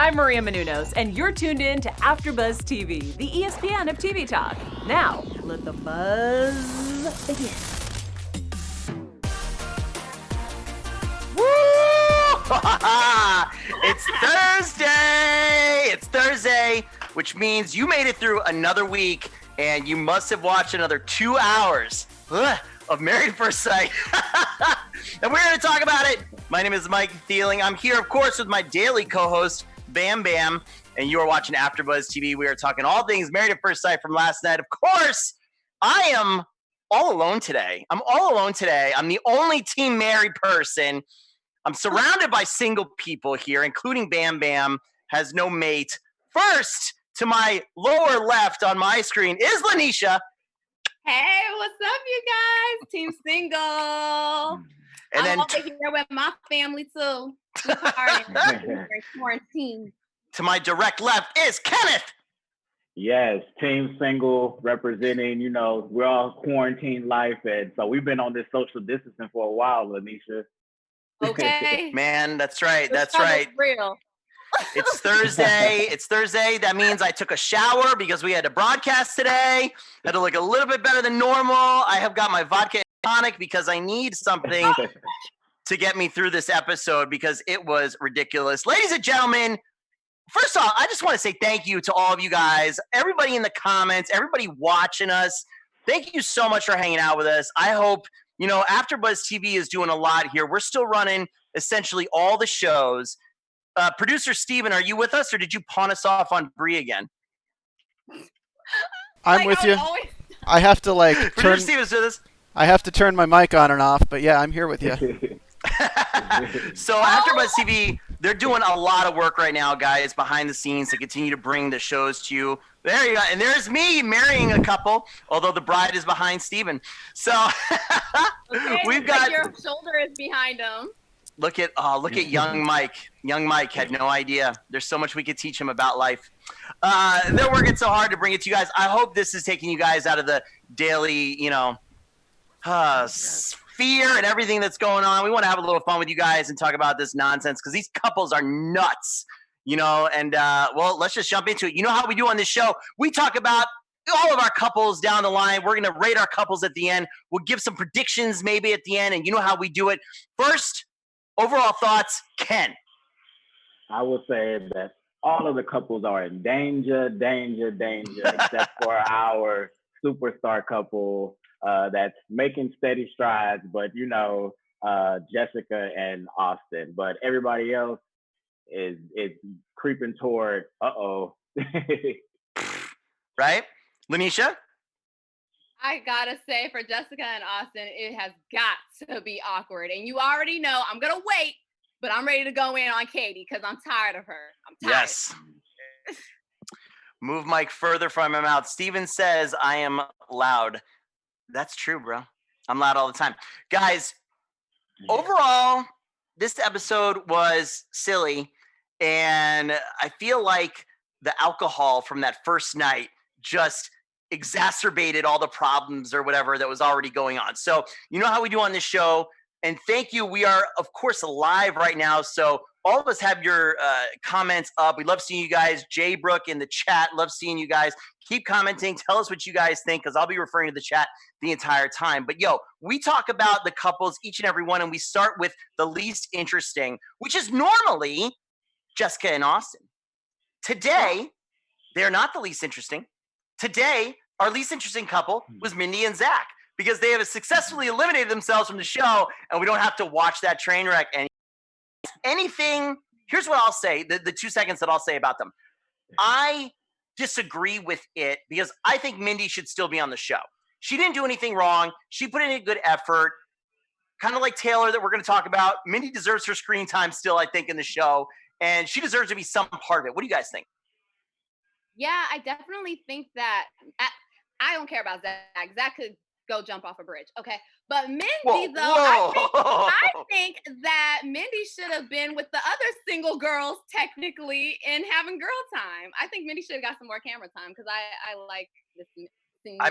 I'm Maria Menounos, and you're tuned in to AfterBuzz TV, the ESPN of TV talk. Now, let the buzz begin. It's Thursday! It's Thursday, which means you made it through another week, and you must have watched another 2 hours of Married at First Sight. And we're going to talk about it. My name is Mike Thieling. I'm here, of course, with my daily co-host, Bam Bam, and you are watching AfterBuzz TV. We are talking all things Married at First Sight from last night. Of course, I am all alone today. I'm the only Team Mary person. I'm surrounded by single people here, including Bam Bam has no mate. First, to my lower left on my screen is Lanisha. Hey, what's up, you guys? Team single. And I'm then over here with my family too. Quarantine. To my direct left is Kenneth. Yes, team single representing, we're all quarantine life. And so we've been on this social distancing for a while, Lanisha. Okay. Man, that's right. That's right. Real. It's Thursday. That means I took a shower because we had to broadcast today. Had to look a little bit better than normal. I have got my vodka and tonic because I need something to get me through this episode because it was ridiculous. Ladies and gentlemen, first off, I just want to say thank you to all of you guys, everybody in the comments, everybody watching us. Thank you so much for hanging out with us. I hope, AfterBuzz TV is doing a lot here. We're still running essentially all the shows. Producer Steven, are you with us, or did you pawn us off on Bree again? I'm with you. I have to Producer Steven's with us. I have to turn my mic on and off, but yeah, I'm here with you. So AfterBuzz TV, they're doing a lot of work right now, guys, behind the scenes to continue to bring the shows to you. There you go. And there's me marrying a couple, although the bride is behind Steven. So we've got your shoulder is behind him. Look at young Mike. Young Mike had no idea. There's so much we could teach him about life. They're working so hard to bring it to you guys. I hope this is taking you guys out of the daily, fear and everything that's going on. We want to have a little fun with you guys and talk about this nonsense because these couples are nuts, and let's just jump into it. You know how we do on this show? We talk about all of our couples down the line. We're going to rate our couples at the end. We'll give some predictions maybe at the end, and you know how we do it. First, overall thoughts, Ken. I would say that all of the couples are in danger, except for our superstar couple that's making steady strides, but Jessica and Austin. But everybody else is creeping toward Right? Lanisha? I gotta say, for Jessica and Austin, it has got to be awkward. And you already know I'm gonna wait, but I'm ready to go in on Katie because I'm tired of her. I'm tired. Yes. Move Mike further from my mouth. Steven says I am loud. That's true, bro. I'm loud all the time. Guys, overall, this episode was silly. And I feel like the alcohol from that first night just exacerbated all the problems or whatever that was already going on. So you know how we do on this show. And thank you. We are, of course, live right now. So all of us have your comments up. We love seeing you guys. Jay Brook in the chat. Love seeing you guys. Keep commenting. Tell us what you guys think because I'll be referring to the chat the entire time. But we talk about the couples, each and every one, and we start with the least interesting, which is normally Jessica and Austin. Today, they're not the least interesting. Today, our least interesting couple was Mindy and Zach because they have successfully eliminated themselves from the show and we don't have to watch that train wreck. And here's what I'll say, the 2 seconds that I'll say about them. I disagree with it because I think Mindy should still be on the show. She didn't do anything wrong. She put in a good effort. Kind of like Taylor that we're going to talk about. Mindy deserves her screen time still, I think, in the show. And she deserves to be some part of it. What do you guys think? Yeah, I definitely think that I don't care about Zach. Zach could go jump off a bridge. Okay. But Mindy, I think that Mindy should have been with the other single girls technically and having girl time. I think Mindy should have got some more camera time because I like this single.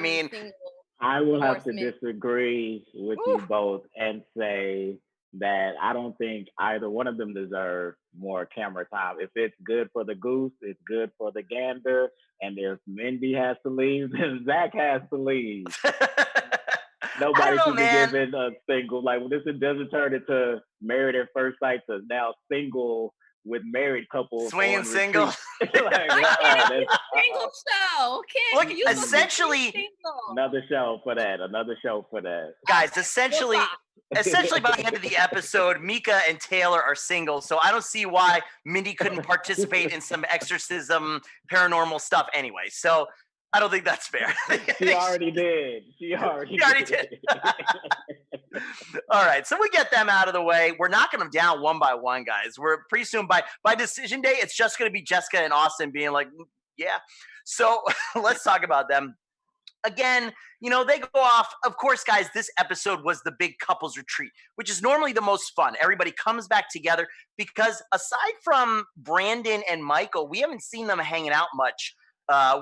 I will have to disagree with you both and say that I don't think either one of them deserve more camera time. If it's good for the goose, it's good for the gander. And if Mindy has to leave, then Zach has to leave. I don't Nobody know, should be man. given a single. Like when this doesn't turn into Married at First Sight to now single with married couples Swinging on single. retreat. Like, Single show. Look, Ken, you essentially, another show for that. guys, Okay, essentially, we'll essentially by the end of the episode, Meka and Taylor are single. So I don't see why Mindy couldn't participate in some exorcism, paranormal stuff anyway. So I don't think that's fair. She already did. She already did. All right, so we get them out of the way. We're knocking them down one by one, guys. We're pretty soon by decision day, it's just going to be Jessica and Austin being like, yeah. So let's talk about them. Again, they go off. Of course, guys, this episode was the big couples retreat, which is normally the most fun. Everybody comes back together because aside from Brandon and Micheal, we haven't seen them hanging out much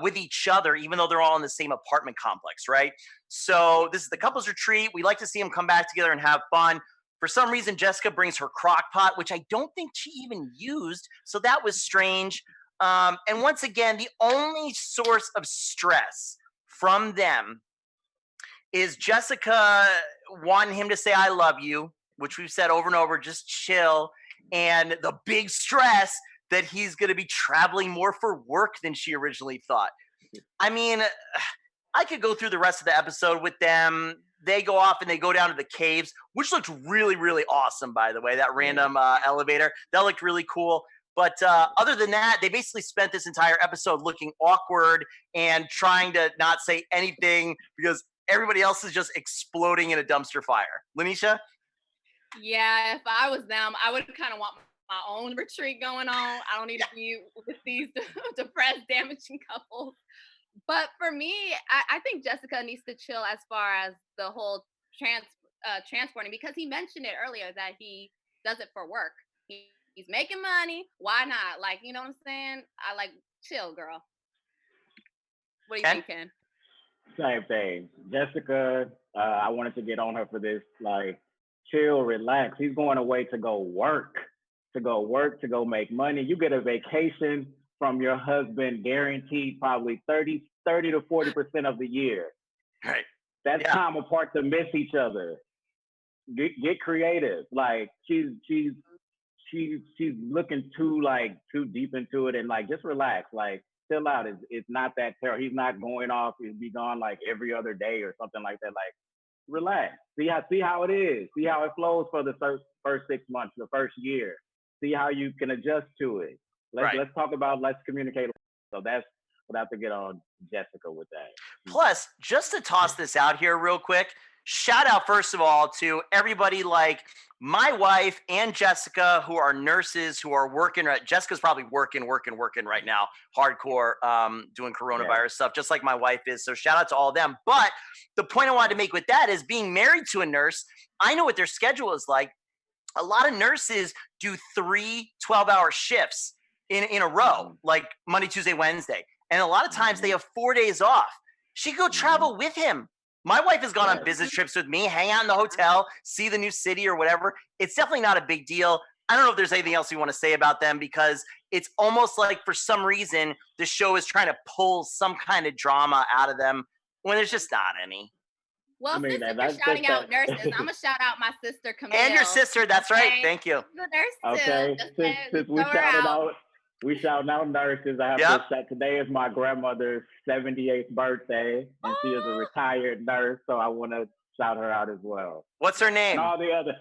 with each other, even though they're all in the same apartment complex, right? So this is the couples retreat. We like to see them come back together and have fun. For some reason, Jessica brings her crock pot, which I don't think she even used. So that was strange. And once again, the only source of stress from them is Jessica wanting him to say, I love you, which we've said over and over, just chill. And the big stress that he's going to be traveling more for work than she originally thought. I mean, I could go through the rest of the episode with them. They go off and they go down to the caves, which looked really, really awesome, by the way, that random elevator. That looked really cool. But other than that, they basically spent this entire episode looking awkward and trying to not say anything because everybody else is just exploding in a dumpster fire. Lanisha? Yeah, if I was them, I would kind of want my own retreat going on. I don't need to be with these depressed, damaging couples. But for me, I think Jessica needs to chill as far as the whole transporting, because he mentioned it earlier that he does it for work. He's making money. Why not? Like, you know what I'm saying? I like chill, girl. What do you think, Ken? Same thing. Jessica, I wanted to get on her for this. Like, chill, relax. He's going away to go work, to go make money. You get a vacation from your husband guaranteed probably 30 to 40% of the year. Right. That's time apart to miss each other. Get creative. Like she's looking too deep into it, and like just relax. Like chill out. It's not that terrible. He's not going off. He'll be gone like every other day or something like that. Like relax. See how it is. See how it flows for the first 6 months, the first year. See how you can adjust to it. Let's talk about, let's communicate. So that's what I have to get on Jessica with that. Plus, just to toss this out here real quick, shout out first of all to everybody like my wife and Jessica who are nurses who are working. Jessica's probably working right now, hardcore, doing coronavirus stuff, just like my wife is. So shout out to all of them. But the point I wanted to make with that is being married to a nurse, I know what their schedule is like. A lot of nurses do 3 12-hour shifts in a row, like Monday, Tuesday, Wednesday. And a lot of times they have 4 days off. She could go travel with him. My wife has gone on business trips with me, hang out in the hotel, see the new city or whatever. It's definitely not a big deal. I don't know if there's anything else you want to say about them, because it's almost like for some reason the show is trying to pull some kind of drama out of them when there's just not any. Well, since you're shouting out nurses, I'm going to shout out my sister, Camille. And your sister, that's right. Thank you. The nurse okay, since we shouting out nurses, I have to shout, today is my grandmother's 78th birthday, and she is a retired nurse, so I want to shout her out as well. What's her name? And all the other,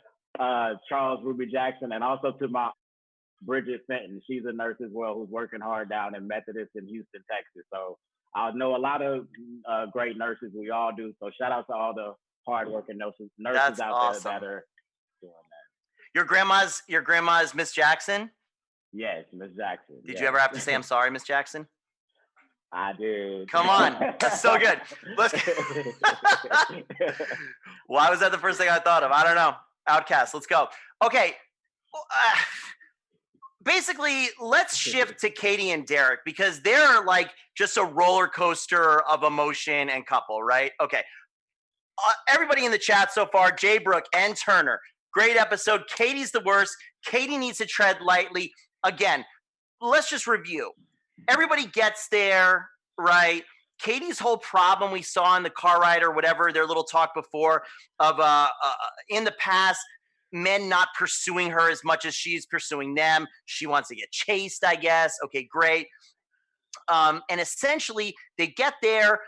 Charles Ruby Jackson, and also to my Bridget Fenton. She's a nurse as well who's working hard down in Methodist in Houston, Texas. So I know a lot of great nurses. We all do. So shout out to all the hardworking nurses That's out awesome. there that are doing that. Your grandma's Miss Jackson? Yes, Miss Jackson. Did you ever have to say I'm sorry, Miss Jackson? I did. Come on. That's so good. Why was that the first thing I thought of? I don't know. Outcast. Let's go. Okay. Basically, let's shift to Katie and Derek, because they're like just a roller coaster of emotion and couple, right? Okay. Everybody in the chat so far, Jay Brook and Turner, Great episode. Katie's the worst. Katie needs to tread lightly. Again, let's just review. Everybody gets there, right? Katie's whole problem we saw in the car ride or whatever, their little talk before of in the past, men not pursuing her as much as she's pursuing them. She wants to get chased, I guess. Okay, great. And essentially, they get there.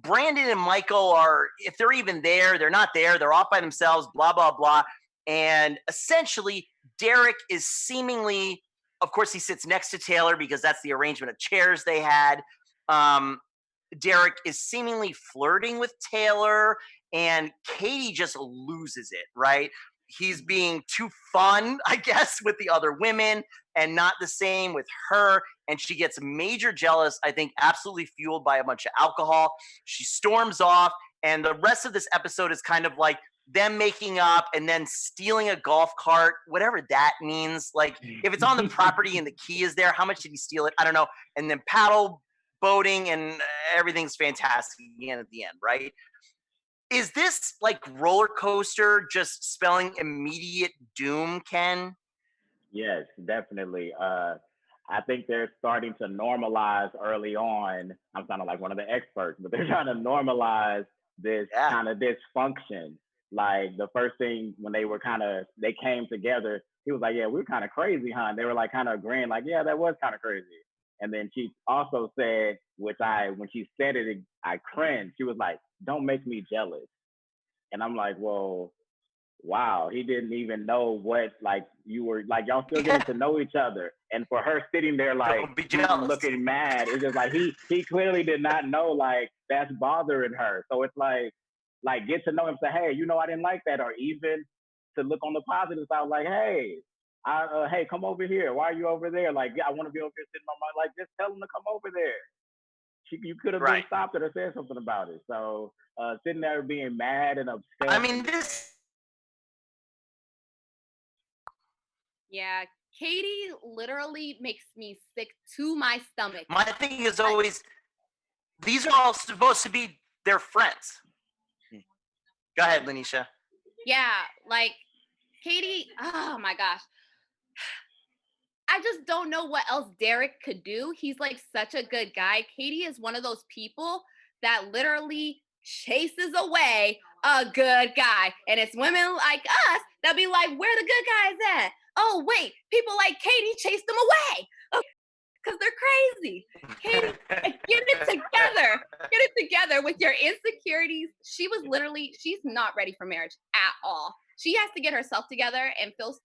Brandon and Micheal are, if they're even there, they're not there. They're off by themselves, blah, blah, blah. And essentially, Derek is seemingly, of course, he sits next to Taylor because that's the arrangement of chairs they had. Derek is seemingly flirting with Taylor, and Katie just loses it, right? He's being too fun, I guess, with the other women and not the same with her. And she gets major jealous, I think absolutely fueled by a bunch of alcohol. She storms off. And the rest of this episode is kind of like them making up and then stealing a golf cart, whatever that means. Like, if it's on the property and the key is there, how much did he steal it? I don't know. And then paddle boating and everything's fantastic again at the end, right? Is this like roller coaster just spelling immediate doom, Ken? Yes, definitely. I think they're starting to normalize early on. I'm sounding like one of the experts, but they're trying to normalize this kind of dysfunction. Like the first thing when they came together, he was like, yeah, we're kind of crazy, huh? And they were like kind of agreeing, like, yeah, that was kind of crazy. And then she also said, when she said it, I cringed. She was like, don't make me jealous. And I'm like, well, wow, he didn't even know what, like, you were, like, y'all still getting to know each other. And for her sitting there, like, looking mad, it's just like, he clearly did not know, like, that's bothering her. So it's like, get to know him, say, hey, I didn't like that. Or even to look on the positive side, like, hey, hey, come over here. Why are you over there? Like, yeah, I want to be over here sitting on my, like, just tell him to come over there. You could have been stopped it or said something about it. So sitting there being mad and upset. I mean, this. Yeah, Katie literally makes me sick to my stomach. My thing is always, these are all supposed to be their friends. Go ahead, Lanisha. Yeah, like Katie, oh my gosh. I just don't know what else Derek could do. He's like such a good guy. Katie is one of those people that literally chases away a good guy. And it's women like us that be like, where the good guys at? Oh, wait, people like Katie chased them away. Because they're crazy. Katie, get it together. Get it together with your insecurities. She's not ready for marriage at all. She has to get herself together and feel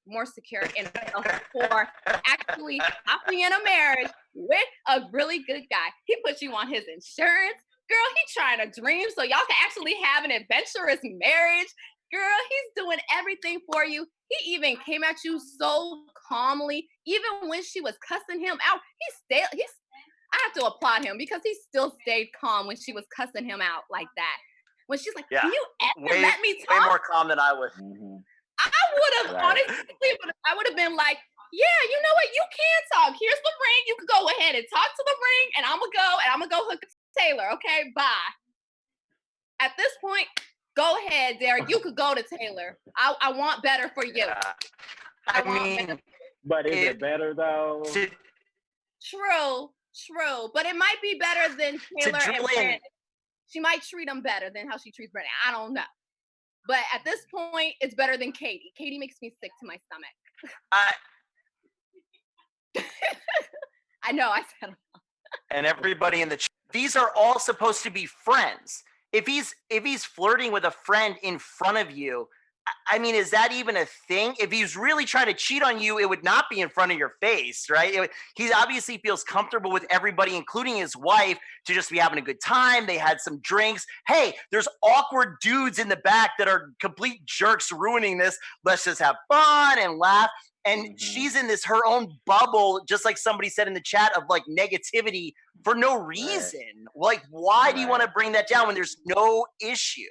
more secure in herself before actually hopping in a marriage with a really good guy. He puts you on his insurance. Girl, he's trying to dream so y'all can actually have an adventurous marriage. Girl, he's doing everything for you. He even came at you so calmly. Even when she was cussing him out, I have to applaud him because he still stayed calm when she was cussing him out like that. When she's like, can you let me talk? Way more calm than I would. I would have, honestly, I would have been like, yeah, you know what? You can talk. Here's the ring. You can go ahead and talk to the ring, and I'm going to go hook Taylor. Okay, bye. At this point, go ahead, Derek. You could go to Taylor. I want better for you. But is it better, though? True. But it might be better than Taylor and Brandon. She might treat him better than how she treats Brandon. I don't know. But at this point, it's better than Katie. Katie makes me sick to my stomach. I know, I said and everybody in the chat, these are all supposed to be friends. If he's flirting with a friend in front of you, I mean, is that even a thing? If he's really trying to cheat on you, it would not be in front of your face, right? He obviously feels comfortable with everybody, including his wife, to just be having a good time. They had some drinks. Hey, there's awkward dudes in the back that are complete jerks ruining this. Let's just have fun and laugh. And she's in her own bubble, just like somebody said in the chat, of like negativity for no reason. Like, why do you want to bring that down when there's no issue?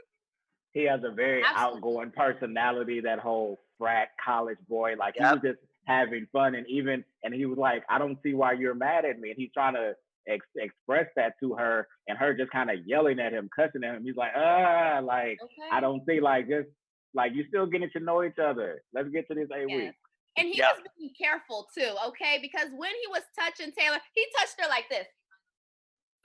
He has a very outgoing personality, that whole frat college boy. Like, he was just having fun. And he was like, I don't see why you're mad at me. And he's trying to express that to her, and her just kind of yelling at him, cussing at him. He's like, I don't see, like, just Like, you still getting to know each other. Let's get to this 8 Yes. weeks. And he was being careful too, okay? Because when he was touching Taylor, he touched her like this.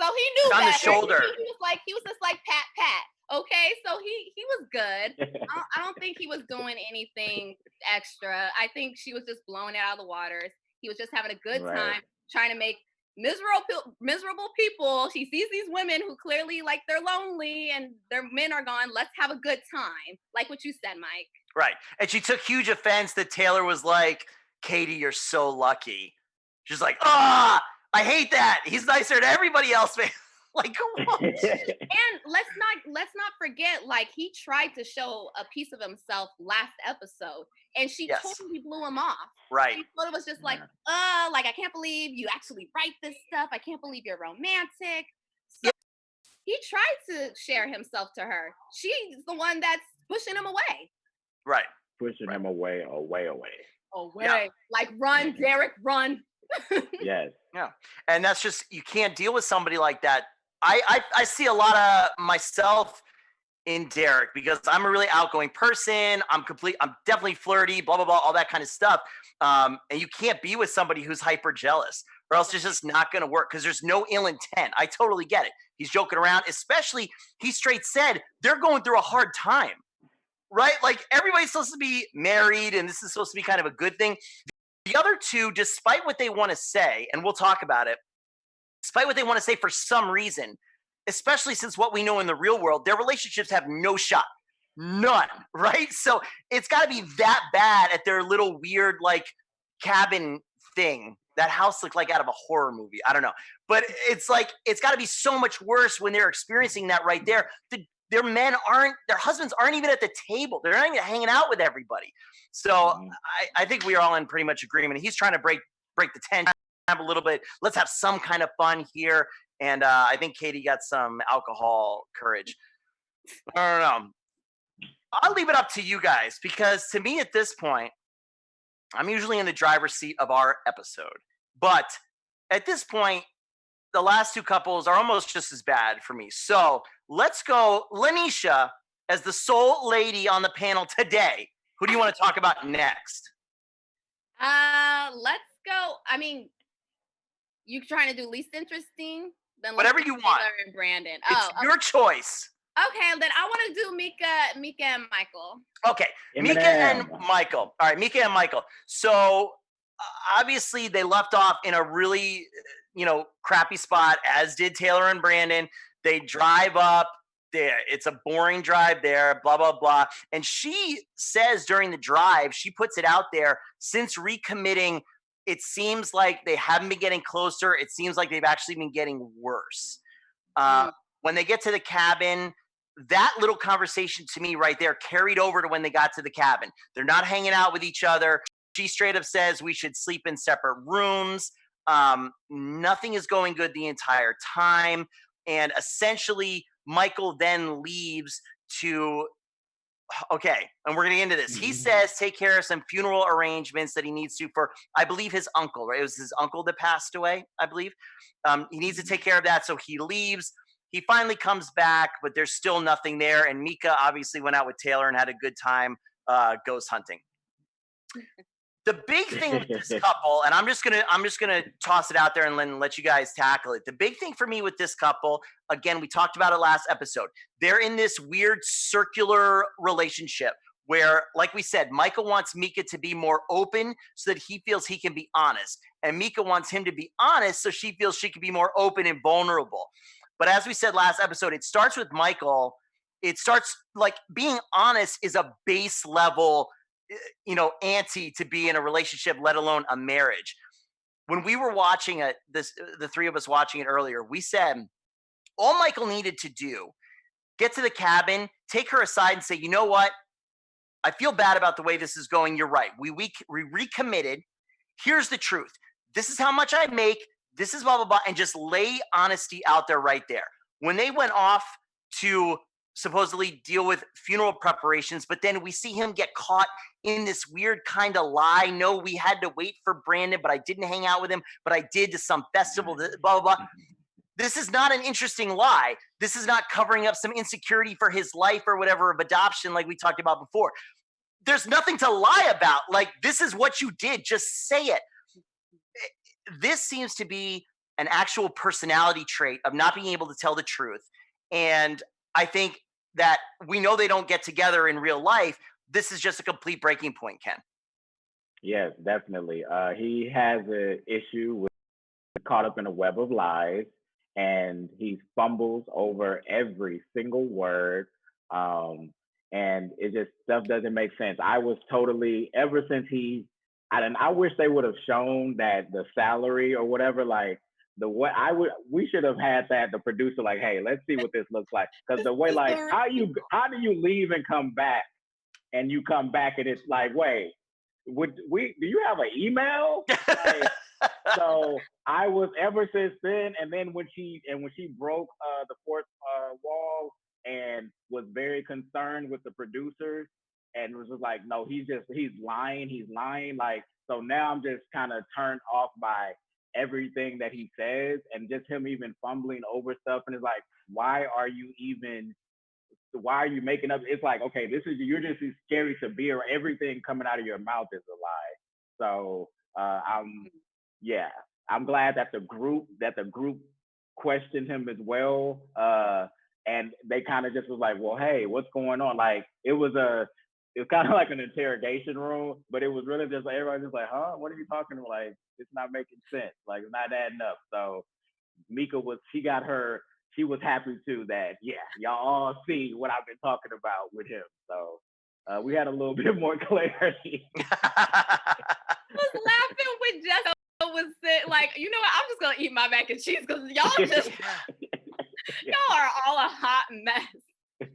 So he knew on better. the shoulder. He was just like pat. Okay, so he was good. I don't think he was doing anything extra. I think she was just blowing it out of the waters. He was just having a good time, trying to make miserable people. She sees these women who clearly like they're lonely and their men are gone. Let's have a good time, like what you said, Mike. Right, and she took huge offense that Taylor was like, "Katie, you're so lucky." She's like, "Ah, I hate that. He's nicer to everybody else, man." Like, what? And let's not forget, like, he tried to show a piece of himself last episode, and she totally blew him off. Right. She thought it was just like I can't believe you actually write this stuff. I can't believe you're romantic. So he tried to share himself to her. She's the one that's pushing him away. Right. Pushing him away. Yeah. Like, run, Derek, run. Yes. Yeah. And that's just, you can't deal with somebody like that. I see a lot of myself in Derek because I'm a really outgoing person. I'm definitely flirty, blah, blah, blah, all that kind of stuff. And you can't be with somebody who's hyper jealous or else it's just not going to work because there's no ill intent. I totally get it. He's joking around, especially he straight said they're going through a hard time, right? Like everybody's supposed to be married and this is supposed to be kind of a good thing. The other two, despite what they want to say, and we'll talk about it, despite what they want to say for some reason, especially since what we know in the real world, their relationships have no shot. None, right? So it's got to be that bad at their little weird, like, cabin thing. That house looked like out of a horror movie. I don't know. But it's like, it's got to be so much worse when they're experiencing that right there. Their husbands aren't even at the table. They're not even hanging out with everybody. So I think we are all in pretty much agreement. He's trying to break the tension a little bit. Let's have some kind of fun here. And I think Katie got some alcohol courage. I don't know. I'll leave it up to you guys because to me at this point, I'm usually in the driver's seat of our episode. But at this point, the last two couples are almost just as bad for me. So let's go Lanisha as the sole lady on the panel today. Who do you want to talk about next? Let's go. I mean, you trying to do least interesting? Then whatever you want. Taylor and Brandon. It's your choice. Okay, then I want to do Meka and Micheal. Okay, Meka and Micheal. All right, Meka and Micheal. So obviously they left off in a really, crappy spot, as did Taylor and Brandon. They drive up. It's a boring drive there, blah, blah, blah. And she says during the drive, she puts it out there, since recommitting, it seems like they haven't been getting closer. It seems like they've actually been getting worse. When they get to the cabin, that little conversation to me right there carried over to when they got to the cabin. They're not hanging out with each other. She straight up says we should sleep in separate rooms. Nothing is going good the entire time. And essentially, Micheal then leaves to, okay, and we're going to get into this. He says take care of some funeral arrangements that he needs to for, I believe, his uncle, right? It was his uncle that passed away, I believe. He needs to take care of that, so he leaves. He finally comes back, but there's still nothing there. And Meka obviously went out with Taylor and had a good time ghost hunting. The big thing with this couple, and I'm just gonna toss it out there and then let you guys tackle it. The big thing for me with this couple, again, we talked about it last episode. They're in this weird circular relationship where, like we said, Micheal wants Meka to be more open so that he feels he can be honest, and Meka wants him to be honest so she feels she can be more open and vulnerable. But as we said last episode, it starts with Micheal. It starts like being honest is a base level, ante to be in a relationship, let alone a marriage. When we were watching it, the three of us watching it earlier, we said all Micheal needed to do, get to the cabin, take her aside and say, you know what? I feel bad about the way this is going. You're right. We recommitted. Here's the truth. This is how much I make. This is blah, blah, blah. And just lay honesty out there right there. When they went off to supposedly deal with funeral preparations, but then we see him get caught in this weird kind of lie. No, we had to wait for Brandon, but I didn't hang out with him, but I did to some festival, blah, blah, blah. This is not an interesting lie. This is not covering up some insecurity for his life or whatever of adoption like we talked about before. There's nothing to lie about. Like, this is what you did. Just say it. This seems to be an actual personality trait of not being able to tell the truth. And I think that we know they don't get together in real life. This is just a complete breaking point, Ken. Yes, definitely. He has an issue with caught up in a web of lies, and he fumbles over every single word. And it just stuff doesn't make sense. I was totally ever since I wish they would have shown that the salary or whatever, like we should have had that the producer like, hey, let's see what this looks like, because the way like how do you leave and come back, and you come back and it's like, wait, do you have an email? Like, so I was ever since then, and then when she broke the fourth wall and was very concerned with the producers and was just like, no, he's lying. Like, so now I'm just kind of turned off by everything that he says, and just him even fumbling over stuff. And it's like, why are you making up? It's like, okay, you're just as scary to be, or everything coming out of your mouth is a lie. So I'm glad that the group questioned him as well. And they kind of just was like, well, hey, what's going on? Like, it was kind of like an interrogation room, but it was really just like, everybody just like, huh? What are you talking about? Like, it's not making sense. Like, it's not adding up. So Meka she was happy too that, yeah, y'all all see what I've been talking about with him. So we had a little bit more clarity. I was laughing when Jessica was saying, like, you know what, I'm just going to eat my mac and cheese because y'all just, y'all are all a hot mess.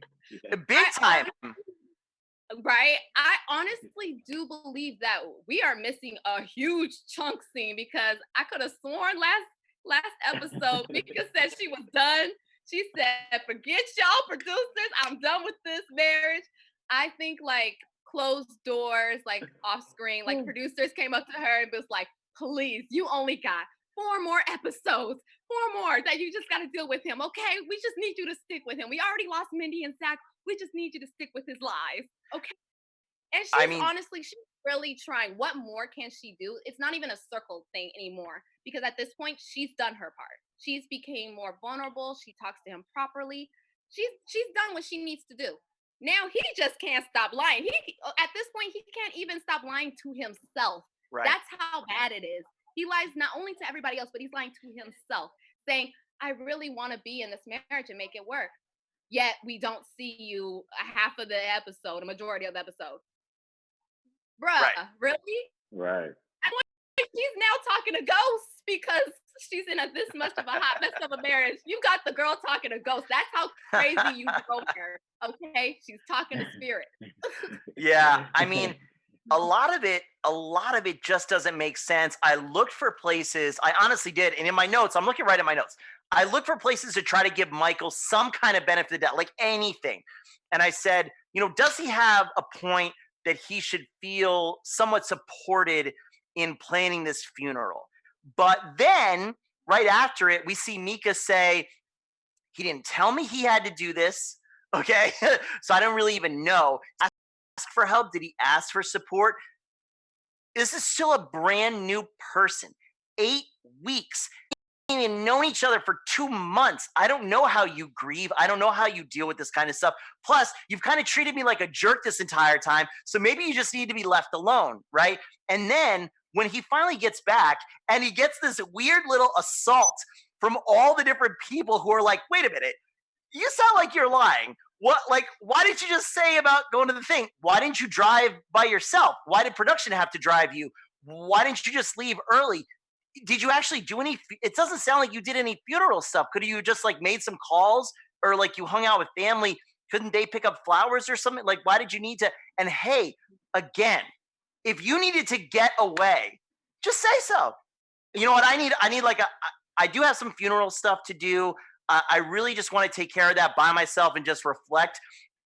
Big time. Right? I honestly do believe that we are missing a huge chunk scene, because I could have sworn last episode, Meka said she was done. She said, forget y'all producers, I'm done with this marriage. I think like closed doors, like off screen, like producers came up to her and was like, please, you only got 4 more episodes, 4 more that you just got to deal with him. Okay, we just need you to stick with him. We already lost Mindy and Zach. We just need you to stick with his lies. Okay. And she's really trying. What more can she do? It's not even a circle thing anymore, because at this point she's done her part. She's became more vulnerable. She talks to him properly. She's done what she needs to do. Now he just can't stop lying. At this point he can't even stop lying to himself. Right. That's how bad it is. He lies not only to everybody else, but he's lying to himself, saying, I really want to be in this marriage and make it work. Yet we don't see you half of the episode, a majority of the episode. Bruh, really? Right. She's now talking to ghosts because she's in this much of a hot mess of a marriage. You got the girl talking to ghosts. That's how crazy you go there. Okay? She's talking to spirit. Yeah, I mean, a lot of it just doesn't make sense. I looked for places, I honestly did, and in my notes, I'm looking right at my notes. I looked for places to try to give Micheal some kind of benefit of doubt, like anything. And I said, does he have a point that he should feel somewhat supported in planning this funeral? But then, right after it, we see Meka say, he didn't tell me he had to do this, okay? So I don't really even know. Ask for help? Did he ask for support? This is still a brand new person. 8 weeks. Even known each other for 2 months. I don't know how you grieve. I don't know how you deal with this kind of stuff. Plus, you've kind of treated me like a jerk this entire time. So maybe you just need to be left alone, right? And then when he finally gets back and he gets this weird little assault from all the different people who are like, wait a minute, you sound like you're lying. What, like, why didn't you just say about going to the thing? Why didn't you drive by yourself? Why did production have to drive you? Why didn't you just leave early? Did you actually do any? It doesn't sound like you did any funeral stuff. Could you just like made some calls, or like you hung out with family? Couldn't they pick up flowers or something? Like, why did you need to? And hey, again, if you needed to get away, just say so. You know what? I need like I do have some funeral stuff to do. I really just want to take care of that by myself and just reflect.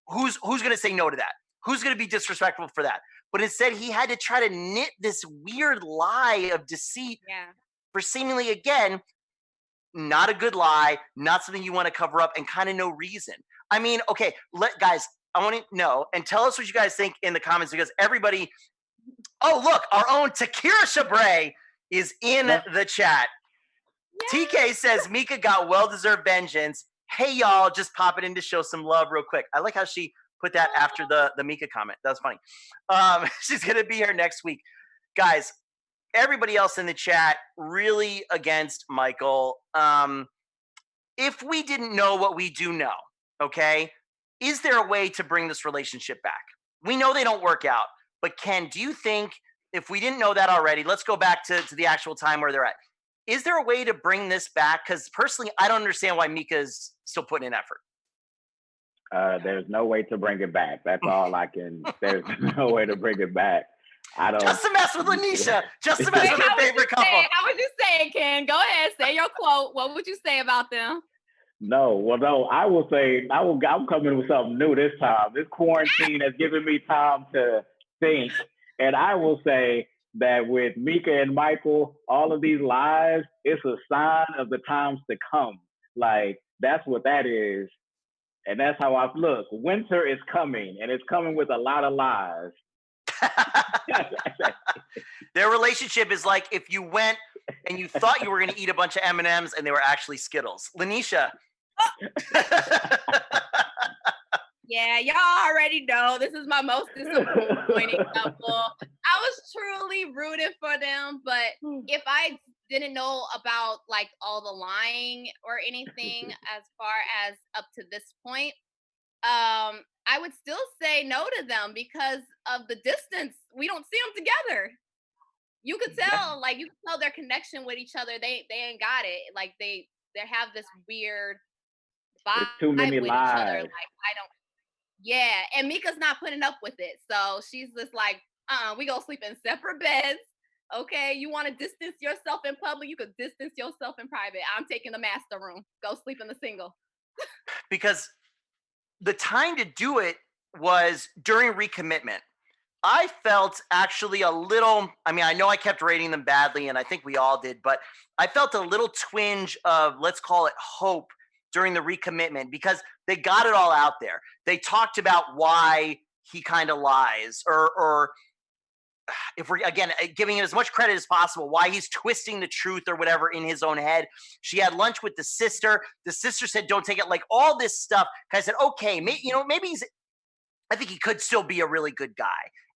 Who's going to say no to that? Who's going to be disrespectful for that? But instead, he had to try to knit this weird lie of deceit for seemingly, again, not a good lie, not something you want to cover up, and kind of no reason. I mean, okay, guys, I want to know and tell us what you guys think in the comments, because everybody. Oh, look, our own Takira Shabrae is in the chat. Yeah. TK says Meka got well-deserved vengeance. Hey, y'all, just pop it in to show some love real quick. I like how she put that after the Meka comment. That was funny. She's going to be here next week. Guys, everybody else in the chat really against Micheal. If we didn't know what we do know, okay, is there a way to bring this relationship back? We know they don't work out, but Ken, do you think if we didn't know that already, let's go back to the actual time where they're at. Is there a way to bring this back? Because personally, I don't understand why Meka's still putting in effort. There's no way to bring it back. That's all I can. There's no way to bring it back. I don't. Just to mess with Lanisha. Just to mess with her favorite couple. How would you say it, Ken? Go ahead, say your quote. What would you say about them? No, I will say I'm coming with something new this time. This quarantine has given me time to think, and I will say that with Meka and Micheal, all of these lies, it's a sign of the times to come. Like, that's what that is. And that's how I look. Winter is coming, and it's coming with a lot of lies. Their relationship is like if you went and you thought you were going to eat a bunch of M&Ms and they were actually Skittles. Lanisha. Yeah, y'all already know this is my most disappointing couple. I was truly rooting for them, but if I didn't know about like all the lying or anything as far as up to this point, I would still say no to them because of the distance. We don't see them together. You could tell, like you could tell their connection with each other. They ain't got it. Like they have this weird vibe. There's too many with lies. each other. Like I don't. Yeah, and Meka's not putting up with it, so she's just like, we gonna sleep in separate beds. Okay, you want to distance yourself in public? You could distance yourself in private. I'm taking the master room. Go sleep in the single. Because the time to do it was during recommitment. I felt actually a little, I mean, I know I kept rating them badly, and I think we all did, but I felt a little twinge of, let's call it hope, during the recommitment, because they got it all out there. They talked about why he kind of lies, or if we're, again, giving him as much credit as possible, why he's twisting the truth or whatever in his own head. She had lunch with the sister. The sister said, don't take it, like all this stuff. I said, okay, maybe he's, I think he could still be a really good guy.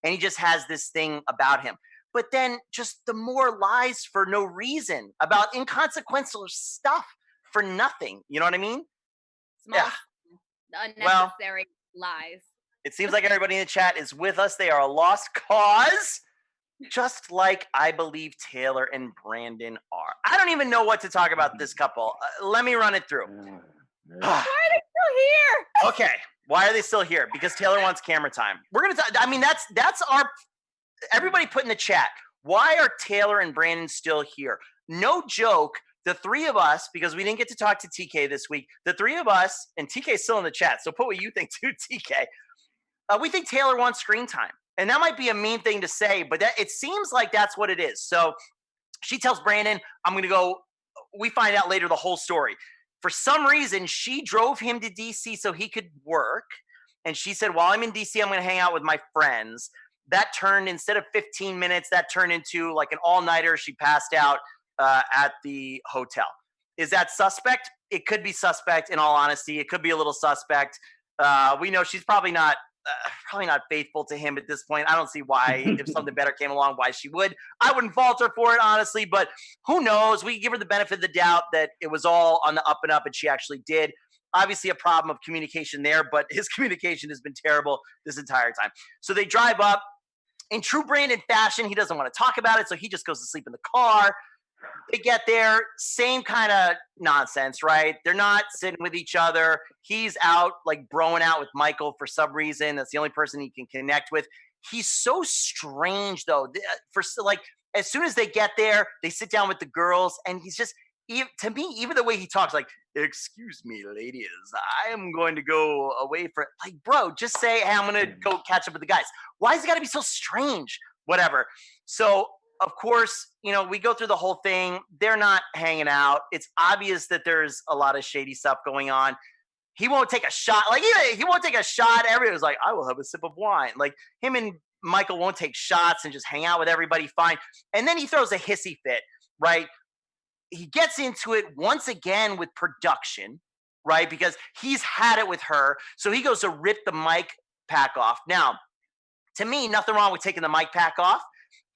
And he just has this thing about him. But then just the more lies for no reason about inconsequential stuff for nothing. You know what I mean? Small, unnecessary lies. It seems like everybody in the chat is with us. They are a lost cause, just like I believe Taylor and Brandon are. I don't even know what to talk about this couple. Let me run it through. Why are they still here? Okay. Why are they still here? Because Taylor wants camera time. We're going to talk. I mean, that's our, everybody put in the chat. Why are Taylor and Brandon still here? No joke. The three of us, because we didn't get to talk to TK this week, the three of us, and TK's still in the chat, so put what you think too, TK. We think Taylor wants screen time. And that might be a mean thing to say, but it seems like that's what it is. So she tells Brandon, I'm going to go, we find out later the whole story. For some reason, she drove him to DC so he could work. And she said, while I'm in DC, I'm going to hang out with my friends. That turned, instead of 15 minutes, that turned into like an all-nighter. She passed out at the hotel. Is that suspect? It could be suspect, in all honesty. It could be a little suspect. We know she's probably not faithful to him at this point. I don't see why, if something better came along, why she would. I wouldn't fault her for it, honestly, but who knows? We give her the benefit of the doubt that it was all on the up and up, and she actually did. Obviously a problem of communication there, but his communication has been terrible this entire time. So they drive up. In true Brandon fashion, he doesn't want to talk about it, so he just goes to sleep in the car. They get there, same kind of nonsense, right? They're not sitting with each other. He's out, like, broing out with Micheal for some reason. That's the only person he can connect with. He's so strange, though. Like, as soon as they get there, they sit down with the girls, and he's just, to me, even the way he talks, like, excuse me, ladies, I am going to go away for, like, bro, just say, hey, I'm going to go catch up with the guys. Why has it got to be so strange? Whatever. So of course, we go through the whole thing. They're not hanging out. It's obvious that there's a lot of shady stuff going on. He won't take a shot. Like, he won't take a shot. Everyone's like, I will have a sip of wine. Like, him and Micheal won't take shots and just hang out with everybody fine. And then he throws a hissy fit, right? He gets into it once again with production, right? Because he's had it with her. So he goes to rip the mic pack off. Now, to me, nothing wrong with taking the mic pack off.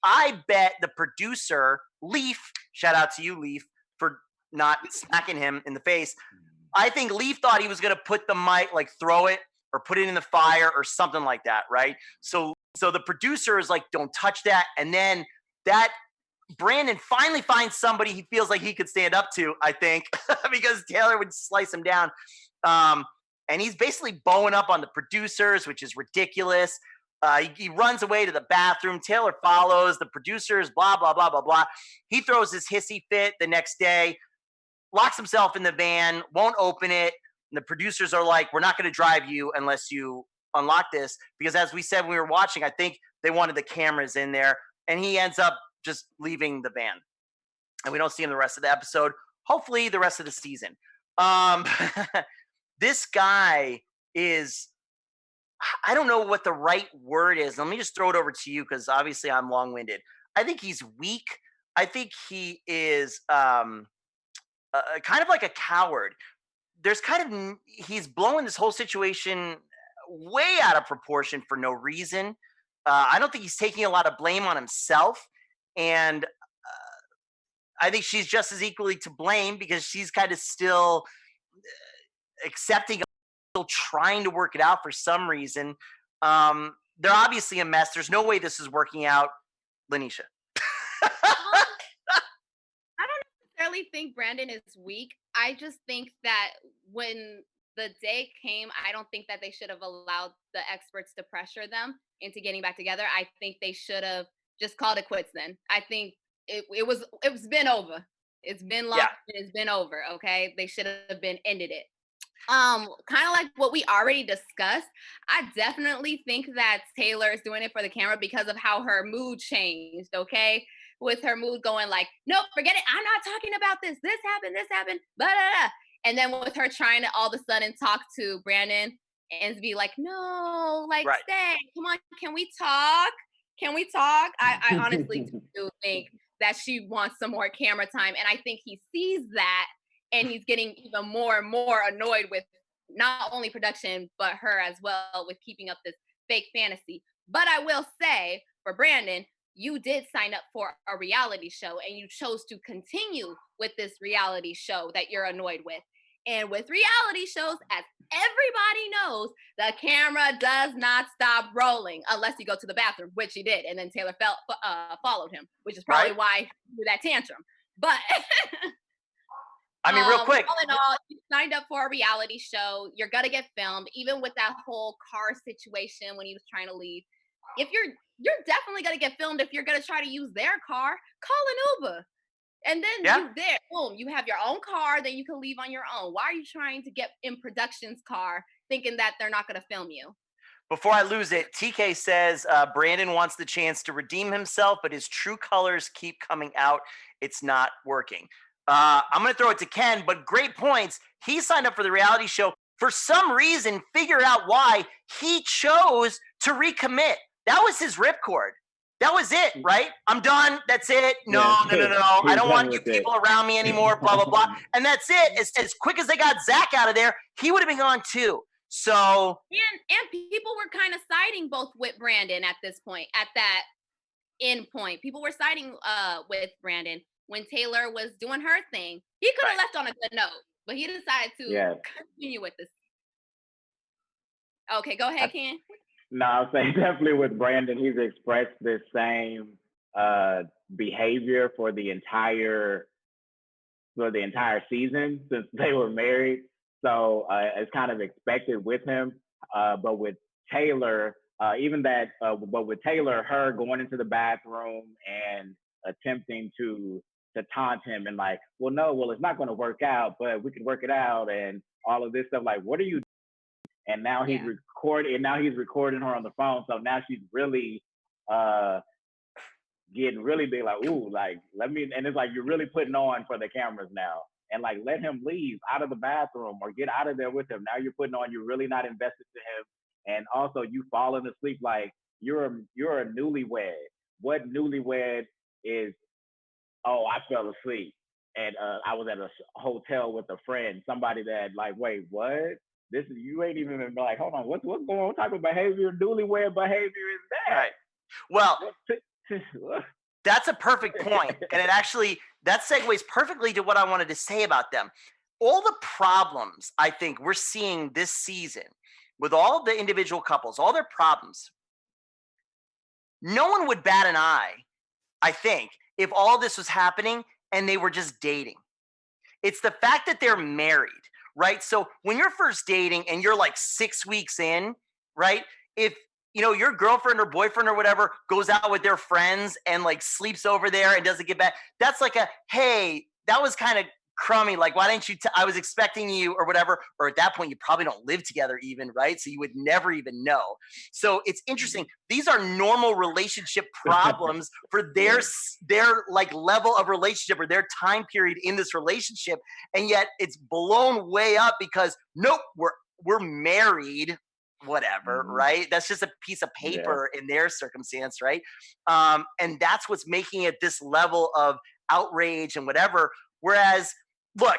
I bet the producer, Leaf, shout out to you, Leaf, for not smacking him in the face. I think Leaf thought he was going to put the mic, like throw it or put it in the fire or something like that, right? So the producer is like, don't touch that. And then that Brandon finally finds somebody he feels like he could stand up to, I think, because Taylor would slice him down. And he's basically bowing up on the producers, which is ridiculous. He runs away to the bathroom. Taylor follows. The producers, blah, blah, blah, blah, blah. He throws his hissy fit the next day, locks himself in the van, won't open it. And the producers are like, we're not going to drive you unless you unlock this. Because as we said when we were watching, I think they wanted the cameras in there. And he ends up just leaving the van. And we don't see him the rest of the episode. Hopefully the rest of the season. This guy is, I don't know what the right word is. Let me just throw it over to you because obviously I'm long-winded. I think he's weak. I think he is kind of like a coward. He's blowing this whole situation way out of proportion for no reason. I don't think he's taking a lot of blame on himself. And I think she's just as equally to blame because she's kind of still accepting, still trying to work it out for some reason. They're obviously a mess. There's no way this is working out. Lanisha. I don't necessarily think Brandon is weak. I just think that when the day came, I don't think that they should have allowed the experts to pressure them into getting back together. I think they should have just called it quits then. I think it's been over. It's been long. Yeah. It's been over. Okay. They should have ended it. Kind of like what we already discussed. I definitely think that Taylor is doing it for the camera because of how her mood changed. Okay. With her mood going like, nope, forget it. I'm not talking about this. This happened, blah, blah, blah. And then with her trying to all of a sudden talk to Brandon and be like, no, like, right. Stay, come on, can we talk? I honestly do think that she wants some more camera time. And I think he sees that and he's getting even more and more annoyed with not only production, but her as well with keeping up this fake fantasy. But I will say for Brandon, you did sign up for a reality show and you chose to continue with this reality show that you're annoyed with. And with reality shows, as everybody knows, the camera does not stop rolling unless you go to the bathroom, which he did. And then Taylor followed him, which is probably why he threw that tantrum. But I mean, real quick. All in all, you signed up for a reality show. You're going to get filmed, even with that whole car situation when he was trying to leave. If you're definitely going to get filmed if you're going to try to use their car, call an Uber. And then boom, you have your own car, then you can leave on your own. Why are you trying to get in production's car thinking that they're not going to film you? Before I lose it, TK says Brandon wants the chance to redeem himself, but his true colors keep coming out. It's not working. I'm going to throw it to Ken, but great points. He signed up for the reality show. For some reason, figure out why he chose to recommit. That was his ripcord. That was it, right? I'm done. That's it. No. I don't want you people around me anymore, blah, blah, blah. And that's it. As quick as they got Zach out of there, he would have been gone too. So. And people were kind of siding both with Brandon at this point, at that end point. People were siding with Brandon when Taylor was doing her thing. He could have left on a good note, but he decided to continue with this. Okay, go ahead, Ken. No, I'll say definitely with Brandon, he's expressed this same behavior for the entire season since they were married. So it's kind of expected with him. But with Taylor, with Taylor, her going into the bathroom and attempting to taunt him and like, well, it's not going to work out, but we can work it out and all of this stuff. Like, what are you doing? And now he's recording her on the phone. So now she's really getting really big, like, ooh, like, let me, and it's like, you're really putting on for the cameras now. And like, let him leave out of the bathroom or get out of there with him. Now you're putting on, you're really not invested to him. And also you falling asleep, like, you're a newlywed. What newlywed is, oh, I fell asleep. And I was at a hotel with a friend, somebody that like, wait, what? This is, you ain't even been like, hold on, what's going on? What type of behavior, newlywed behavior is that? Right. Well, that's a perfect point. And it actually, that segues perfectly to what I wanted to say about them. All the problems I think we're seeing this season with all the individual couples, all their problems, no one would bat an eye, I think, if all this was happening and they were just dating. It's the fact that they're married, right? So when you're first dating and you're like 6 weeks in, right? If your girlfriend or boyfriend or whatever goes out with their friends and like sleeps over there and doesn't get back, that's like a, hey, that was kind of crummy. Like, why didn't you? I was expecting you or whatever. Or at that point, you probably don't live together even, right? So you would never even know. So it's interesting. These are normal relationship problems for their like level of relationship or their time period in this relationship. And yet it's blown way up because nope, we're married. Whatever, right? That's just a piece of paper in their circumstance, right? And that's what's making it this level of outrage and whatever. Whereas, look,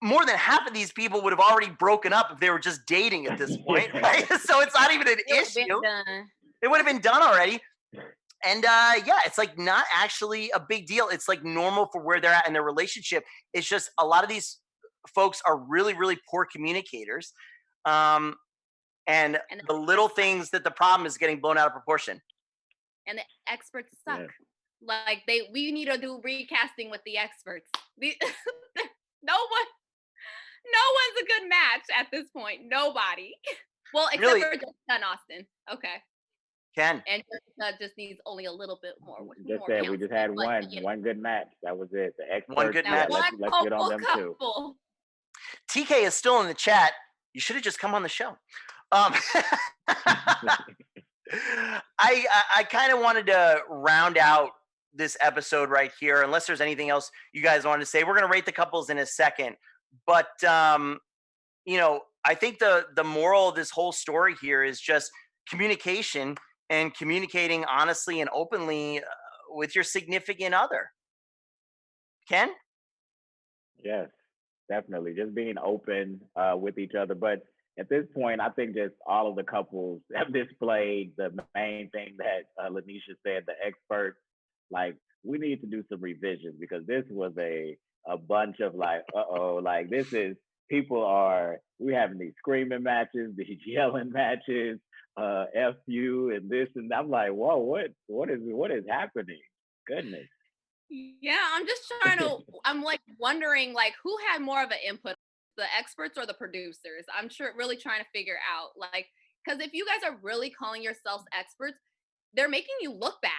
more than half of these people would have already broken up if they were just dating at this point, right? So it's not even an issue. It would have been done already. And it's like not actually a big deal. It's like normal for where they're at in their relationship. It's just a lot of these folks are really, really poor communicators. And the little things that the problem is getting blown out of proportion. And the experts suck. Yeah. Like we need to do recasting with the experts. No one's a good match at this point. Nobody. Well, except for Jessica and Austin. Okay. Ken. And Jessica just needs only a little bit more. We just had one good match. That was it. The experts. One good match. Let's get on them too. TK is still in the chat. You should have just come on the show. I kind of wanted to round out this episode right here, unless there's anything else you guys wanted to say. We're going to rate the couples in a second, but I think the moral of this whole story here is just communication and communicating honestly and openly with your significant other. Ken? Yes, definitely. Just being open with each other, but at this point, I think just all of the couples have displayed the main thing that Lanisha said, the experts. Like, we need to do some revisions because this was a bunch of like, like this is, we're having these screaming matches, these yelling matches, F you and this, and I'm like, whoa, what is happening? Goodness. Yeah, I'm just I'm like wondering like who had more of an input, the experts or the producers? I'm really trying to figure out, like, because if you guys are really calling yourselves experts, they're making you look bad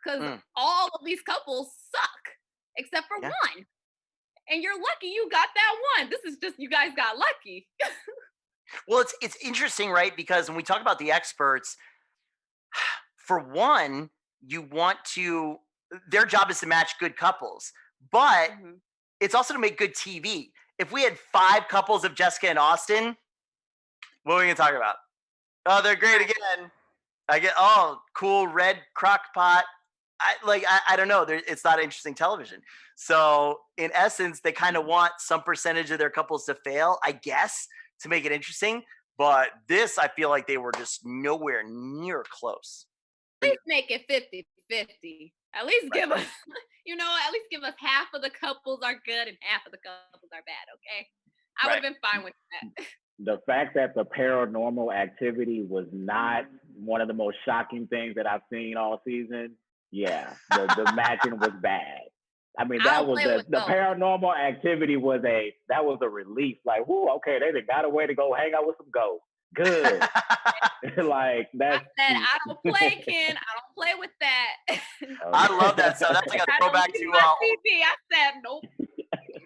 because all of these couples suck except for one. And you're lucky you got that one. This is just, you guys got lucky. Well, it's interesting, right? Because when we talk about the experts, for one, their job is to match good couples, but it's also to make good TV. If we had 5 couples of Jessica and Austin, what are we going to talk about? Oh, they're great again. Cool red crock pot. I don't know. It's not interesting television. So in essence, they kind of want some percentage of their couples to fail, I guess, to make it interesting. But this, I feel like they were just nowhere near close. At least make it 50-50. At least give us, at least give us half of the couples are good and half of the couples are bad, okay? I would have been fine with that. The fact that the paranormal activity was not one of the most shocking things that I've seen all season, the matching was bad. I mean, that was the paranormal activity was a relief. Like, whoo, okay, they got a way to go hang out with some ghosts. Good. Like that. I said, I don't play, Ken. I don't play with that. I love that stuff. That's like a throwback to TV. I said, nope.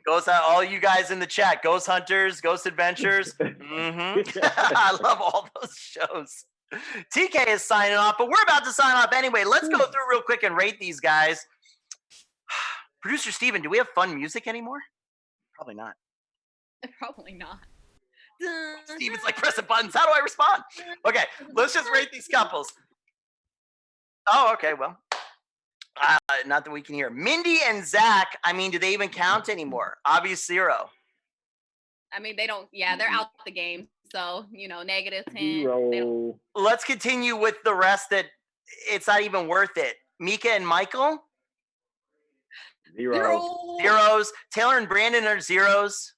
Ghost, all you guys in the chat, Ghost Hunters, Ghost Adventures. I love all those shows. TK is signing off, but we're about to sign off anyway. Let's go through real quick and rate these guys. Producer Steven, do we have fun music anymore? Probably not. Probably not. Steven's like pressing buttons. How do I respond? Okay, let's just rate these couples. Oh, okay, well. Not that we can hear. Mindy and Zach, I mean, do they even count anymore? Obvious 0. I mean, they don't, they're out the game. So, -10. 0. Let's continue with the rest that it's not even worth it. Meka and Micheal? 0. Zeros. Taylor and Brandon are 0s.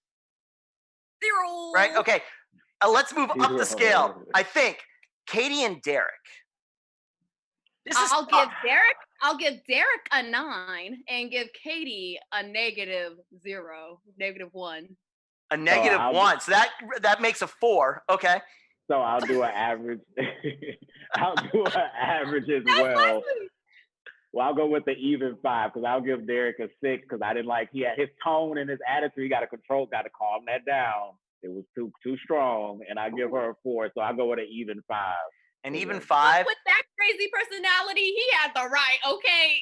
0. Right? Okay. Let's move up the 0. scale. I think Katie and Derek. I'll give Derek a 9 and give Katie a -0, -1. A -1. So that makes a 4. Okay. So I'll do an average. I'll do an average as well. Well, I'll go with the even 5 because I'll give Derek a 6 because I didn't like his tone and his attitude. He got to calm that down. It was too strong, and I give her a 4. So I'll go with an even 5. An even 5. With that crazy personality, he had the right. Okay,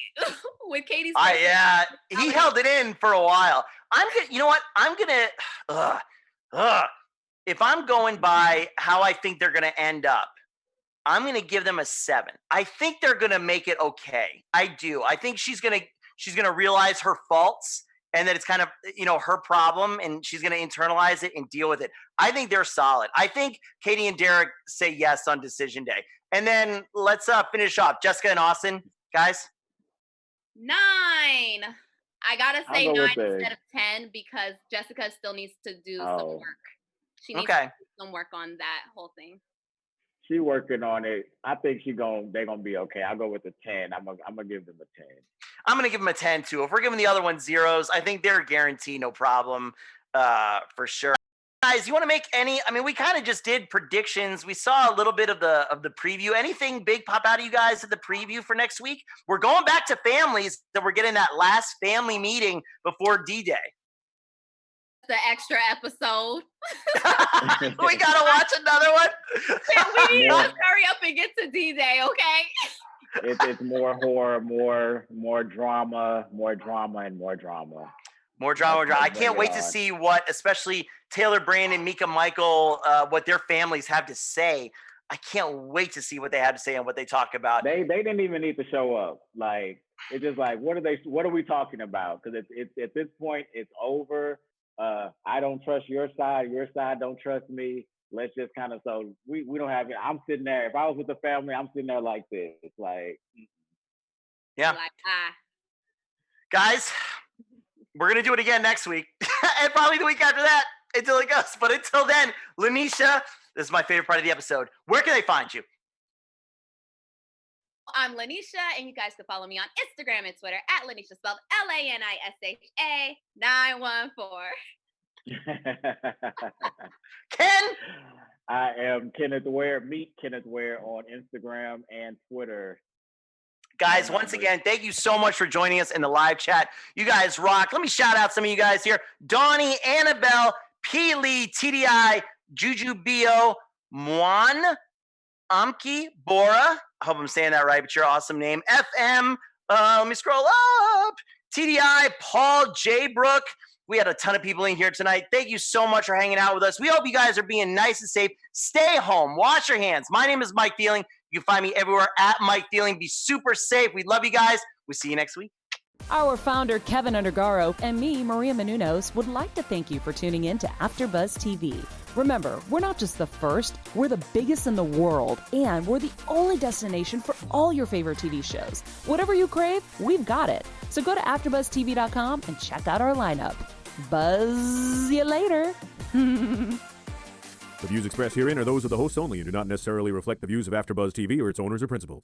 with Katie's. Yeah, he held it in for a while. You know what? I'm gonna. If I'm going by how I think they're gonna end up, I'm gonna give them a 7. I think they're gonna make it okay. I do. I think she's gonna realize her faults and that it's kind of her problem, and she's gonna internalize it and deal with it. I think they're solid. I think Katie and Derek say yes on decision day, and then let's finish off. Jessica and Austin, guys. 9. I gotta say 9 instead of 10 because Jessica still needs to do some work. She needs to do some work on that whole thing. She working on it. I think they're gonna be okay. I'll go with the 10. I'm gonna give them a 10. I'm gonna give them a 10 too. If we're giving the other one 0s, I think they're a guarantee, no problem, for sure. Guys, you want to make any? I mean, we kind of just did predictions. We saw a little bit of the preview. Anything big pop out of you guys at the preview for next week? We're going back to families, that we're getting that last family meeting before D-Day. The extra episode. We gotta watch another one. We need to hurry up and get to D-Day, okay? It's more horror, more drama, and more drama. More drama. I can't wait to see what, especially Taylor, Brandon, Meka, Micheal, what their families have to say. I can't wait to see what they have to say and what they talk about. They didn't even need to show up. Like, it's just like, what are we talking about? Because it's at this point, it's over. I don't trust your side don't trust me. Let's just kind of, so we don't have it. I'm sitting there. If I was with the family, I'm sitting there like this. It's like, yeah. Guys, we're going to do it again next week and probably the week after that until it goes. But until then, Lanisha, this is my favorite part of the episode. Where can they find you? I'm Lanisha, and you guys can follow me on Instagram and Twitter at Lanisha, spelled LANISHA 914. Ken? I am Kenneth Ware. Meet Kenneth Ware on Instagram and Twitter. Guys, once again, thank you so much for joining us in the live chat. You guys rock. Let me shout out some of you guys here. Donnie, Annabelle, P. Lee, TDI, Juju Bio, Mwan, Amki, Bora. I hope I'm saying that right, but your awesome name. FM, let me scroll up. TDI, Paul, J. Brook. We had a ton of people in here tonight. Thank you so much for hanging out with us. We hope you guys are being nice and safe. Stay home. Wash your hands. My name is Mike Thieling. You can find me everywhere at Mike Thieling. Be super safe. We love you guys. We'll see you next week. Our founder, Keven Undergaro, and me, Maria Menounos, would like to thank you for tuning in to AfterBuzz TV. Remember, we're not just the first, we're the biggest in the world, and we're the only destination for all your favorite TV shows. Whatever you crave, we've got it. So go to AfterBuzzTV.com and check out our lineup. Buzz you later. The views expressed herein are those of the hosts only and do not necessarily reflect the views of AfterBuzz TV or its owners or principals.